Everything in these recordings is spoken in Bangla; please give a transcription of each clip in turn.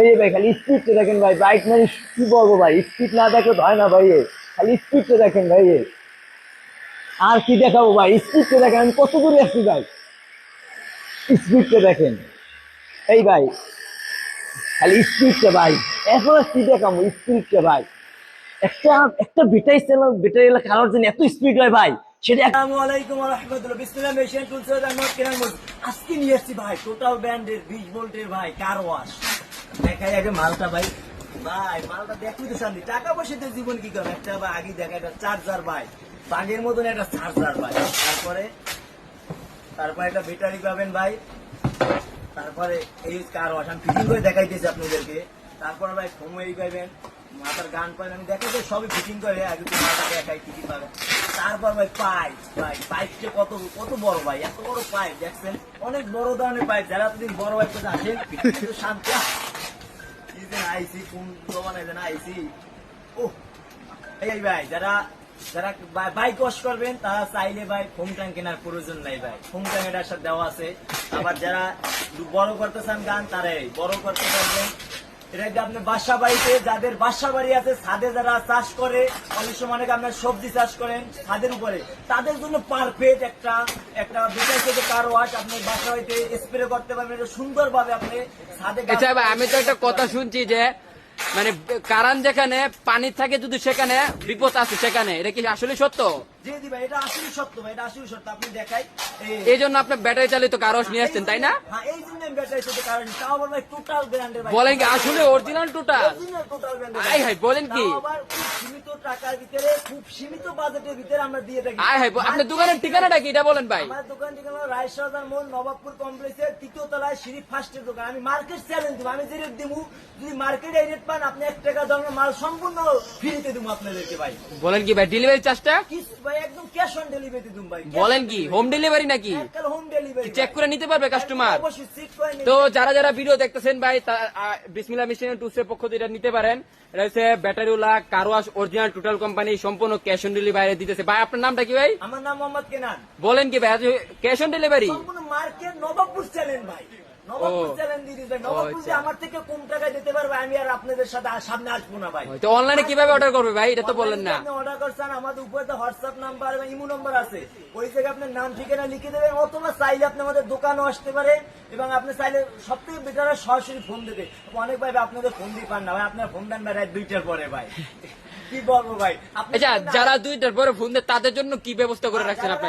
এই ভাই খালি স্পিডটা দেখেন ভাই, বাইক মানে কি বলবো ভাই, স্পিড না দেখলে তো হয় না ভাই, খালি স্পিডটা দেখেন ভাই। আর কি দেখাবো ভাই, স্পিডটা দেখেন, আমি কত দূরে আসছি ভাই, স্পিডটা দেখেন। এই ভাই খালি স্পিডটা ভাই, এরপর কি দেখাবো, স্পিডটা ভাই। একটা একটা বিটাই চ্যানেল ব্যাটারি খাওয়ার জন্য এত স্পিড হয় ভাই, সেটা আসসালামু আলাইকুম ওয়া রাহমাতুল্লাহ। বিসমিল্লাহ মেশিন টুলস এন্ড মোটর কেনার মধ্যে আজকে নিয়ে এসেছি ভাই টোটাল ব্র্যান্ডের 20 ভোল্টের ভাই কার ওয়াশ। দেখাই আগে মালটা ভাই, ভাই মালটা দেখুই তো শান্তি, টাকা পয়সা দিয়ে জীবন কি করবে, একটা ভাই আগে দেখা একটা চার্জার ভাই, বাগের মতন একটা চার্জার ভাই, তারপরে তারপরে একটা ব্যাটারি পাবেন ভাই, তারপরে এই কার ওয়াশ আমি ফিটিং করে দেখাইতেছি আপনাদেরকে। তারপরে ভাই ফোন ওয়েই পাবেন, মাথার গান পাবেন, আমি দেখাই সবই ফিটিং করে আগে তো মাথা দেখাই কি কি পাবেন। তারপর ভাই পাইপ, ভাই পাইপটা কত কত বড় ভাই, এত বড় পাইপ দেখছেন, অনেক বড় ধরনের পাইপ। যারা এতদিন বড় পাইপ করতে আসেন কিন্তু শান্তি কি যেন আইসি, কোন জমানায় যেন আইসি। ও এই ভাই যারা যারা বাইক ওয়াশ করবেন তারা চাইলে ভাই ফোম ট্যাঙ্ক কেনার প্রয়োজন নাই ভাই, ফোম ট্যাঙ্ক এটার সাথে দেওয়া আছে। আবার যারা বড় করতে চান গান তারাই বড় করতে পারবেন। এটা কি আপনি বাসা বাড়িতে, যাদের বাসা বাড়ি আছে ছাদে যারা চাষ করে, অনেক সময় অনেক আপনার সবজি চাষ করেন ছাদের উপরে, তাদের জন্য পারফেক্ট একটা একটা বিশেষ কার ওয়াশ আপনি বাসা বাড়িতে স্প্রে করতে পারবেন, এটা সুন্দরভাবে আপনি ছাদে। আচ্ছা ভাই, আমি তো একটা কথা শুনছি যে মানে কারণ যেখানে পানি থাকে যদি সেখানে বিপদ আছে সেখানে, এটা কি আসলে সত্য? জি জি ভাই, এটা আসলে সত্য ভাই, এটা আসলে সত্য। আপনি দেখাই এই জন্য আপনি ব্যাটারি চালিত কারওয়াশ নিয়ে আসছেন, তাই না? হ্যাঁ, এই জন্য আমি ব্যাটারি সাথে কারণ তাও আবার ভাই টোটাল ব্র্যান্ডের ভাই। বলেন কি আসলে অরিজিনাল টোটাল? অরিজিনাল টোটাল ব্র্যান্ডের আই হাই, বলেন কি? তাও আবার খুব সীমিত টাকার ভিতরে, খুব সীমিত বাজেটের ভিতরে আমরা দিয়ে থাকি। আই হাই, আপনার দোকানের ঠিকানাটা কি এটা বলেন ভাই? আমার দোকান ঠিকানা রায়শাহজান মোড়, নবাবপুর কমপ্লেক্সের 3য় তলায় সিঁড়ি ফার্স্টের দোকান। আমি মার্কেট চ্যালেঞ্জ দিব, আমি যে রেট দিব, যদি মার্কেটে এই রেট পান আপনি 1 টাকা দামের মাল সম্পূর্ণ ফ্রিতে দিব আপনাদেরকে ভাই। বলেন কি ভাই, ডেলিভারি চার্জটা? কিছু ভাই একদম ক্যাশ অন ডেলিভারি দিব ভাই। বলেন কি হোম ডেলিভারি নাকি? একদম হোম ডেলিভারি চেক করে নিতে পারবে কাস্টমার? অবশ্যই চেক করে তো নেবেন। যারা যারা ভিডিও দেখতেছেন ভাই, বিসমিল্লাহ মেশিন টুলস এর পক্ষ থেকে এটা নিতে পারেন। এটা হচ্ছে ব্যাটারিওয়ালা কারওয়াশ অরিজিনাল টোটাল কোম্পানি, সম্পূর্ণ ক্যাশ অন ডেলিভারি দিতেছে। ভাই আপনার নামটা কি ভাই? আমার নাম মোহাম্মদ কেনান। বলেন কি ভাই, ক্যাশ অন ডেলিভারি? সম্পূর্ণ মার্কেট নবাবপুর চ্যালেঞ্জ ভাই, নবাবপুর চ্যালেঞ্জ দিয়ে দিতে। নবাবপুর যে আচ্ছা। আমার থেকে কম টাকায় দিতে পারবে, আমি আর আপনাদের সাথে সামনে আসবো না ভাই। তো অনলাইনে কিভাবে অর্ডার করবে ভাই, এটা তো বললেন না। আপনি অর্ডার করছেন, আমাদের উপরে তো হোয়াটসঅ্যাপ নাম্বার এবং ইমো নাম্বার আছে, ওই জায়গায় আপনার নাম ঠিকানা লিখে দেবেন, অথবা চাইলে আপনি আমাদের দোকানও আসতে পারেন, এবং আপনি চাইলে সব থেকে বেটার সরাসরি ফোন দেবে। অনেক ভাই আপনাদের ফোন দিয়ে পান না ভাই, আপনার ফোন দেন ভাই রাত 2টার পরে ভাই, কি বলবো ভাই। আচ্ছা, যারা 2টার পরে ফোন দেয় তাদের জন্য কি ব্যবস্থা করে রাখছেন আপনি?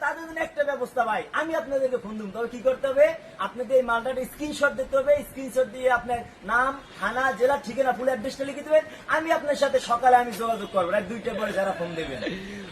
তাদের জন্য একটা ব্যবস্থা ভাই, আমি আপনাদেরকে ফোন দেবো, তবে কি করতে হবে, আপনাদের এই মালটার স্ক্রিনশট দিতে হবে, স্ক্রিনশট দিয়ে আপনার নাম, থানা, জেলা, ঠিকানা, ফুল অ্যাড্রেসটা লিখে দেবেন। আমি আপনার সাথে সকালে আমি যোগাযোগ করবো রাত 2টার পরে যারা ফোন দেবেন,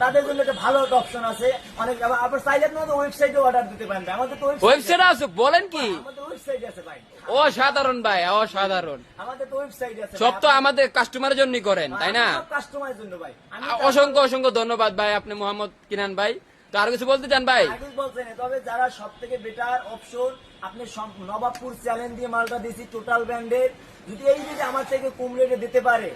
তাদের জন্য একটা ভালো একটা অপশন আছে। অনেক আবার চাইলে আপনি আমাদের ওয়েবসাইটে অর্ডার দিতে পারেন, আমাদের তো ওয়েবসাইট আছে? বলেন কি? আমাদের ওয়েবসাইট আছে ভাই, অসাধারণ ভাই, অসাধারণ। আমাদের তো ওয়েবসাইট আছে সব ভাই। তো আমাদের কাস্টমারের জন্যই করেন, তাই না? সব কাস্টমারের জন্য ভাই। আমি অসংখ্য অসংখ্য ধন্যবাদ ভাই, আপনি মোহাম্মদ কিনান ভাই। তো আর কিছু বলতে চান ভাই? আগে বলছেন, তবে যারা সব থেকে বেটার অপশন, আপনি নবাবপুর চ্যালেঞ্জ দিয়ে মালটা দিয়েছি টোটাল ব্র্যান্ডের, যদি এই যদি আমার থেকে কম রেটে দিতে পারে।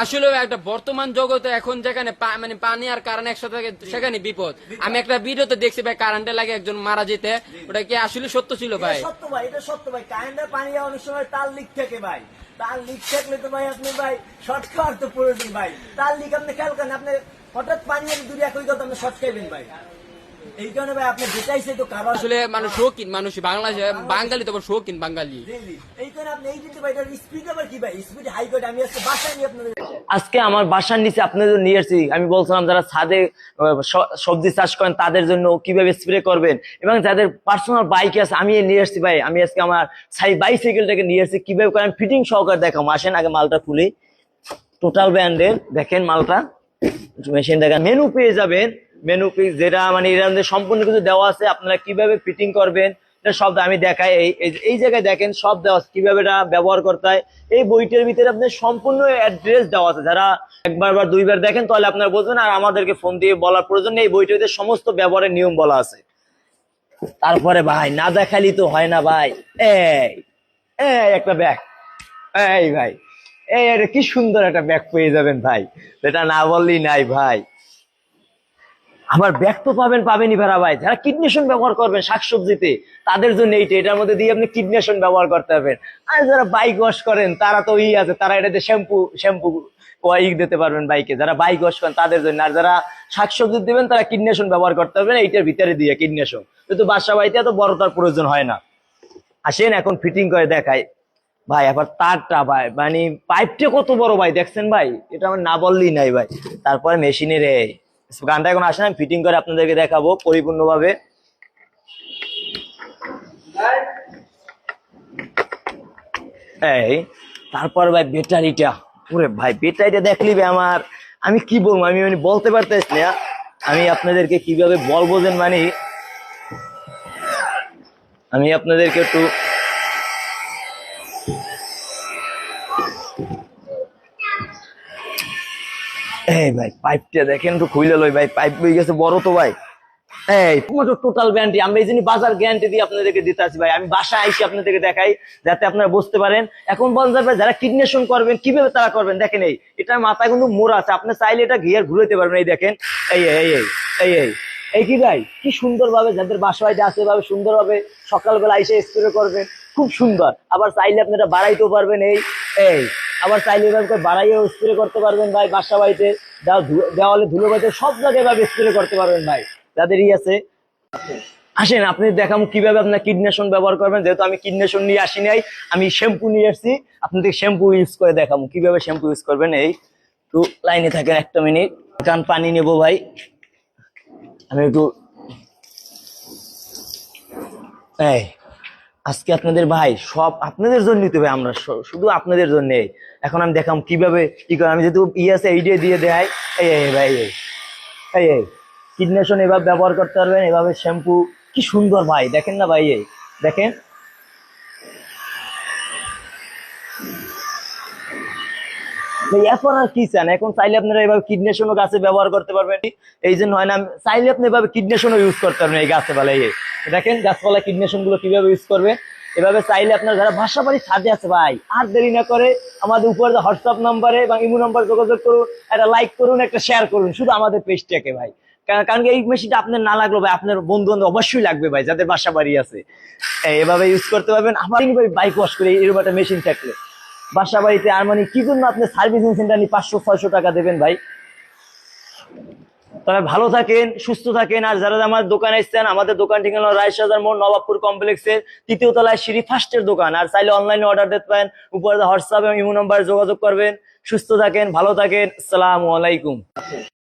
আসলে একটা বর্তমান জগতে এখন যেখানে মানে পানি আর কারেন্ট একসাথে থাকে সেখানে বিপদ। আমি একটা ভিডিওতে দেখছি ভাই, কারেন্টে লাগে একজন মারা যেতে, ওটা কি আসলে সত্য ছিল ভাই? সত্য ভাই, এটা সত্য ভাই। কারেন্টের পানি অনেক সময় তার লিক থাকে ভাই, তার লিক থাকলে তো ভাই আপনি ভাই শর্ট খাওয়ার তো প্রয়োজন ভাই। তার লিক আপনি খেয়াল করেন, আপনি হঠাৎ পানি দূরে একই কথা আপনি শর্ট খাইবেন ভাই, এই কারণে ভাই আপনি যেটাইছে তো কারণ আসলে মানুষ শৌখিন, মানুষ বাংলাদেশে বাঙালি তো শৌখিন বাঙালি। এই কারণে আপনি এই কিন্তু ভাই স্পিড আবার কি ভাই, স্পিড হাই করে আমি আজকে বাসায় নিয়ে আপনাদের আজকে আমার বাসার নিচে আপনাদের নিয়ে আসছি, আমি বলছিলাম যারা ছাদে সবজি চাষ করেন তাদের জন্য কিভাবে স্প্রে করবেন, এবং যাদের পার্সোনাল বাইক আছে আমি নিয়ে আসছি ভাই। আমি আজকে আমার বাইসাইকেলটাকে নিয়ে আসছি, কিভাবে করেন ফিটিং সহকারে দেখাম। আসেন আগে মালটা খুলি, টোটাল ব্র্যান্ডের দেখেন মালটা, মেশিন দেখেন, মেনু পেয়ে যাবেন। মেনু পিস যেটা মানে এর মধ্যে সম্পূর্ণ কিছু দেওয়া আছে, আপনারা কিভাবে ফিটিং করবেন এটা সব আমি দেখাই। এই জায়গায় দেখেন সব দেওয়া আছে, কিভাবে এটা ব্যবহার করতে হয়। এই বইটার ভিতরে আপনার সম্পূর্ণ অ্যাড্রেস দেওয়া আছে, যারা একবার বা দুইবার দেখেন তাহলে আপনারা বুঝবেন, আর আমাদেরকে ফোন দিয়ে বলার প্রয়োজন নেই, এই বইটাতে সমস্ত ব্যবহারের নিয়ম বলা আছে। তারপরে ভাই না দেখালি তো হয় না ভাই, এই এই একটা ব্যাগ, এই ভাই এই এটা কি সুন্দর একটা ব্যাগ পেয়ে যাবেন ভাই, এটা না বললেই নাই ভাই। আবার ব্যাগ তো পাবেনই ভেড়া ভাই, যারা কিডনেশন ব্যবহার করবেন শাকসবজিতে তাদের জন্য এইটা, এটার মধ্যে দিয়ে আপনি কিডনেশন ব্যবহার করতে পারবেন। আর যারা বাইক ওয়াশ করেন তারা তো আছে, তারা এটাতে শ্যাম্পু দিতে পারবেন বাইকে, যারা বাইক ওয়াশ করেন তাদের জন্য। আর যারা শাকসবজি দিবেন তারা কিডনেশন ব্যবহার করতে পারবেন এইটার ভিতরে দিয়ে কিডনেশন, কিন্তু বাসা বাড়িতে এত বড় তার প্রয়োজন হয় না। আসেন এখন ফিটিং করে দেখাই ভাই। আবার তারটা ভাই মানে পাইপটা কত বড় ভাই দেখছেন ভাই, এটা আমার না বললেই নাই ভাই। তারপরে মেশিনের গানটা এখন আসেন, আমি ফিটিং করে আপনাদেরকে দেখাবো পরিপূর্ণ ভাবে। এই তারপর ভাই ব্যাটারিটা, ওরে ভাই ব্যাটারিটা দেখলি ভাই আমার, আমি কি বলবো, আমি মানে বলতে পারতেছি না আমি আপনাদেরকে কিভাবে বলবো যে মানে, আমি আপনাদেরকে একটু এই ভাই পাইপটা দেখেন একটু খুইলে লই ভাই, পাইপ হয়ে গেছে বড় তো ভাই। এই তোমার টোটাল গ্যারান্টি আমরা এই জন্য বাজার গ্যারান্টি দিয়ে আপনাদেরকে দিতে আসি ভাই। আমি বাসায় আইসি আপনাদেরকে দেখাই যাতে আপনারা বুঝতে পারেন। এখন বলা যাবে যারা কিডনেশন করবেন কিভাবে তারা করবেন, দেখেন এই এটা মাথায় কিন্তু মোড় আছে, আপনি চাইলে এটা গিয়ার ঘুরাইতে পারবেন। এই দেখেন এই এই এই এই এই এই কি ভাই কি সুন্দর ভাবে যাদের বাসা বাড়িতে আছে ভাবে সুন্দর ভাবে সকালবেলা এসে স্প্রে করবেন, খুব সুন্দর। আবার চাইলে আপনারা বাড়াইতেও পারবেন এই এই আবার চাইলে এভাবে বাড়াইয়েও স্প্রে করতে পারবেন ভাই। বাসা বাড়িতে দেওয়ালে ধুলো বাড়িতে সব জায়গায় ভাবে স্প্রে করতে পারবেন ভাই যাদের আছে। আসেন আপনি দেখাবো কিভাবে আপনার কিডনেশন ব্যবহার করবেন, যেহেতু আমি কিডনেশন নিয়ে আসি নাই, আমি শ্যাম্পু নিয়ে আসছি, আপনাদের শ্যাম্পু ইউজ করে দেখাবো কিভাবে শ্যাম্পু ইউজ করবেন। এই একটু লাইনে থাকেন একটা মিনিট, কারণ পানি নেবো ভাই আমি একটু। এই আজকে আপনাদের ভাই সব আপনাদের জন্য নিতে হবে, আমরা শুধু আপনাদের জন্য। এখন আমি দেখাম কিভাবে কি করে, আমি যেহেতু আছে এইডিয়ে দিয়ে দেয়। এই ভাই এই এই কিডনেশন এভাবে ব্যবহার করতে পারবেন, এভাবে শ্যাম্পু কি সুন্দর ভাই দেখেন না ভাই, এই দেখেন এখন আর কি চান, এখন চাইলে আপনারা এভাবে কিডনেশনও গাছে ব্যবহার করতে পারবেন। এই জন্য হয় না, চাইলে আপনি এভাবে কিডনেশনও ইউজ করতে পারবেন এই গাছে পালায়। দেখেন গাছপালা কিডনেশন গুলো কিভাবে ইউজ করবে, এভাবে চাইলে আপনার যারা বাসা বাড়ি ছাদে আছে ভাই আর দেরি না করে আমাদের উপরে হোয়াটসঅ্যাপ নাম্বারে এবং ইমো নাম্বার যোগাযোগ করুন, একটা লাইক করুন, একটা শেয়ার করুন শুধু আমাদের পেজটাকে ভাই। কারণ এই মেশিনটা আপনার না লাগলো ভাই, আপনার বন্ধু বান্ধব অবশ্যই লাগবে ভাই যাদের বাসা বাড়ি আছে, এভাবে ইউজ করতে পারবেন। আবার বাইক ওয়াশ করে এরকম একটা মেশিন থাকলে বাসা বাড়িতে, আর মানে কি জন্য আপনি সার্ভিসিং সেন্টার নিয়ে 500-600 টাকা দেবেন ভাই। তবে ভালো থাকেন, সুস্থ থাকেন। আর যারা আমার দোকানে এসছেন, আমাদের দোকান ঠিকানা রায়শাজার মোড়, নবাবপুর কমপ্লেক্সের 3য় তলায় সিঁড়ি ফার্স্টের দোকান। আর চাইলে অনলাইনে অর্ডার দিতে পারেন, উপরে হোয়াটসঅ্যাপ এবং ইমো নাম্বার যোগাযোগ করবেন। সুস্থ থাকেন, ভালো থাকেন, আসসালামু আলাইকুম।